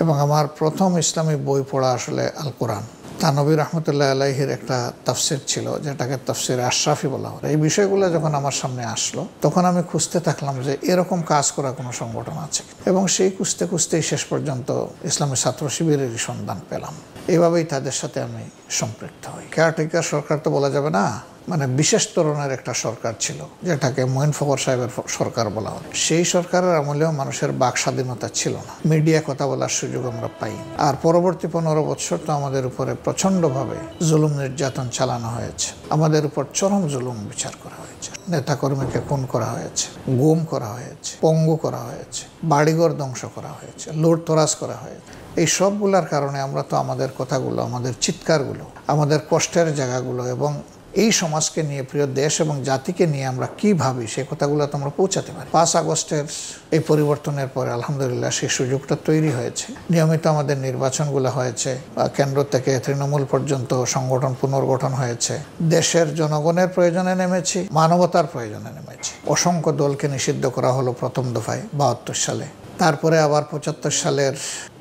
এবং আমার প্রথম ইসলামী বই পড়া আসলে আল কোরআন। তানভী রহমতুল্লাহ আলাইহির একটা তাফসির ছিল যেটাকে তাফসির আশরাফি বলা হয়। এই বিষয়গুলো যখন আমার সামনে আসলো তখন আমি খুঁজতে থাকলাম যে এরকম কাজ করা কোনো সংগঠন আছে, এবং সেই খুঁজতে খুঁজতেই শেষ পর্যন্ত ইসলামী ছাত্র শিবিরেরই সন্ধান পেলাম। এভাবেই তাদের সাথে আমি সম্পৃক্ত হই। কেয়ারটেকার সরকার তো বলা যাবে না, মানে বিশেষ ধরনের একটা সরকার ছিল যেটাকে মঈন ফখর সাহেবের সরকার বলা হয়। সেই সরকারের আমলেও মানুষের বাক স্বাধীনতা ছিল না, মিডিয়া কথা বলার সুযোগ আমরা পাই। আর পরবর্তী 15 বছর তো আমাদের উপরে প্রচণ্ডভাবে জুলুম নির্যাতন চালানো হয়েছে, আমাদের উপর চরম জুলুম বিচার করা হয়েছে, নেতাকর্মীকে খুন করা হয়েছে, গুম করা হয়েছে, পঙ্গু করা হয়েছে, বাড়িঘর ধ্বংস করা হয়েছে, লুটতরাজ করা হয়েছে। এই সবগুলোর কারণে আমরা তো আমাদের কথাগুলো, আমাদের চিৎকারগুলো, আমাদের কষ্টের জায়গাগুলো এবং এই সমাজকে নিয়ে, প্রিয় দেশ এবং জাতিকে নিয়ে আমরা কি ভাবি সেই কথাগুলো তো আমরা পৌঁছাতে পারি। 5 আগস্টের এই পরিবর্তনের পরে আলহামদুলিল্লাহ সেই সুযোগটা তৈরি হয়েছে। নিয়মিত আমাদের নির্বাচনগুলো হয়েছে, কেন্দ্র থেকে তৃণমূল পর্যন্ত সংগঠন পুনর্গঠন হয়েছে। দেশের জনগণের প্রয়োজনে নেমেছি, মানবতার প্রয়োজনে নেমেছি। অসংখ্য দলকে নিষিদ্ধ করা হলো প্রথম দফায় 72 সালে। তারপরে আবার 75 সালের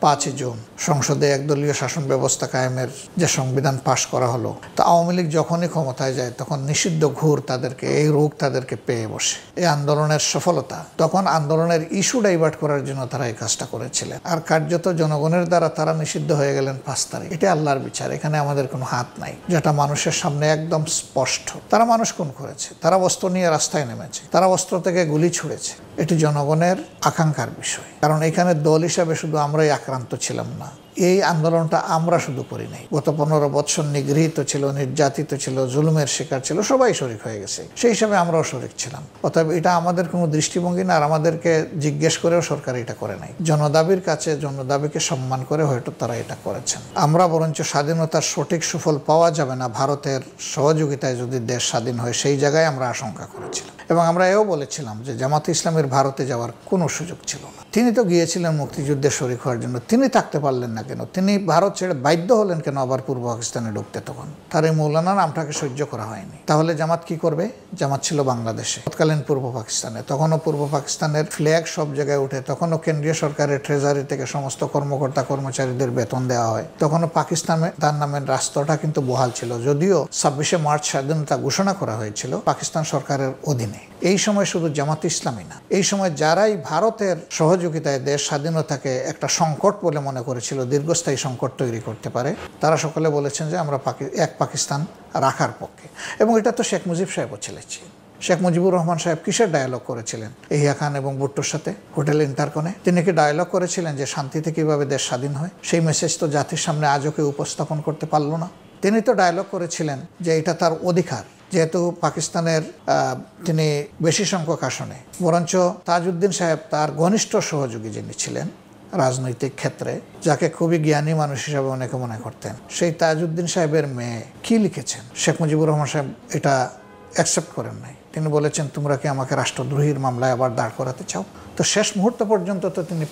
5 জুন সংসদে একদলীয় শাসন ব্যবস্থা কায়েমের যে সংবিধান পাশ করা হলো। তো আওয়ামী লীগ যখনই ক্ষমতায় যায় তখন নিষিদ্ধ ঘুর তাদেরকে, এই রোগ তাদেরকে পেয়ে বসে। এই আন্দোলনের সফলতা, তখন আন্দোলনের ইস্যু ডাইভার্ট করার জন্য তারা এই কাজটা করেছিলেন। আর কার্যত জনগণের দ্বারা তারা নিষিদ্ধ হয়ে গেলেন 5 তারিখ। এটা আল্লাহর বিচার, এখানে আমাদের কোনো হাত নাই, যেটা মানুষের সামনে একদম স্পষ্ট। তারা মানুষ খুন করেছে, তারা অস্ত্র নিয়ে রাস্তায় নেমেছে, তারা অস্ত্র থেকে গুলি ছুঁড়েছে। এটি জনগণের আকাঙ্ক্ষার বিষয়, কারণ এখানে দল হিসাবে শুধু আমরাই আক্রান্ত ছিলাম না। এই আন্দোলনটা আমরা শুধু করি নাই, গত 15 বছর নিগৃহীত ছিল, নির্যাতিত ছিল, জুলুমের শিকার ছিল, সবাই শরিক হয়ে গেছে। সেই হিসাবে আমরাও শরিক ছিলাম। অতএব এটা আমাদের কোনো দৃষ্টিভঙ্গি না, আর আমাদেরকে জিজ্ঞেস করেও সরকার এটা করে নাই। জনদাবির কাছে, জনদাবিকে সম্মান করে হয়তো তারা এটা করেছেন। আমরা বরঞ্চ স্বাধীনতার সঠিক সুফল পাওয়া যাবে না ভারতের সহযোগিতায় যদি দেশ স্বাধীন হয়, সেই জায়গায় আমরা আশঙ্কা করেছিলাম। এবং আমরা এও বলেছিলাম যে জামাতে ইসলামের ভারতে যাওয়ার কোনো সুযোগ ছিল না। তিনি তো গিয়েছিলেন মুক্তিযুদ্ধে শরিক হওয়ার জন্য, তিনি থাকতে পারলেন না কেন? তিনি ভারত ছেড়ে বাধ্য হলেন কেন আবার পূর্ব পাকিস্তানে ঢুকতে? তখন তার এই মৌলানা নামটাকে সহ্য করা হয়নি। তাহলে জামাত কি করবে? জামাত ছিল বাংলাদেশে, তৎকালীন পূর্ব পাকিস্তানে। তখনও পূর্ব পাকিস্তানের ফ্ল্যাগ সব জায়গায় উঠে, তখনও কেন্দ্রীয় সরকারের ট্রেজারি থেকে সমস্ত কর্মকর্তা কর্মচারীদের বেতন দেওয়া হয়। তখনও পাকিস্তানে তার নামের রাষ্ট্রটা কিন্তু বহাল ছিল, যদিও 26শে মার্চ স্বাধীনতা ঘোষণা করা হয়েছিল পাকিস্তান সরকারের অধীনে। এই সময় শুধু জামাত ইসলামী না, এই সময় যারাই ভারতের সহযোগিতায় দেশ স্বাধীনতাকে একটা সংকট বলে মনে করেছিল, দীর্ঘস্থায়ী সংকট তৈরি করতে পারে, তারা সকলে বলেছেন যে আমরা এক পাকিস্তান রাখার পক্ষে। এবং এটা তো শেখ মুজিব সাহেবও ছেলেছেন। শেখ মুজিবুর রহমান সাহেব কিসের ডায়ালগ করেছিলেন ইয়াহিয়া খান এবং ভুট্টোর সাথে হোটেল ইন্টারকনে? তিনি কি ডায়ালগ করেছিলেন যে শান্তিতে কিভাবে দেশ স্বাধীন হয়? সেই মেসেজ তো জাতির সামনে আজও কেউ উপস্থাপন করতে পারলো না। তিনি তো ডায়ালগ করেছিলেন যে এটা তার অধিকার, যেহেতু পাকিস্তানের তিনি বেশি সংখ্যক আসনে। বরঞ্চ তাজউদ্দিন সাহেব তার ঘনিষ্ঠ সহযোগী যিনি ছিলেন রাজনৈতিক ক্ষেত্রে, যাকে খুবই জ্ঞানী মানুষ হিসাবে অনেকে মনে করতেন, সেই তাজউদ্দিন সাহেবের মেয়ে কি লিখেছেন? শেখ মুজিবুর রহমান সাহেব এটা অ্যাকসেপ্ট করেন নাই। তিনি বলেছেন, তোমরা কি আমাকে রাষ্ট্রদ্রোহীর মামলায় আবার দাঁড় করাতে চাও? তো শেষ মুহূর্ত পর্যন্ত তো তিনি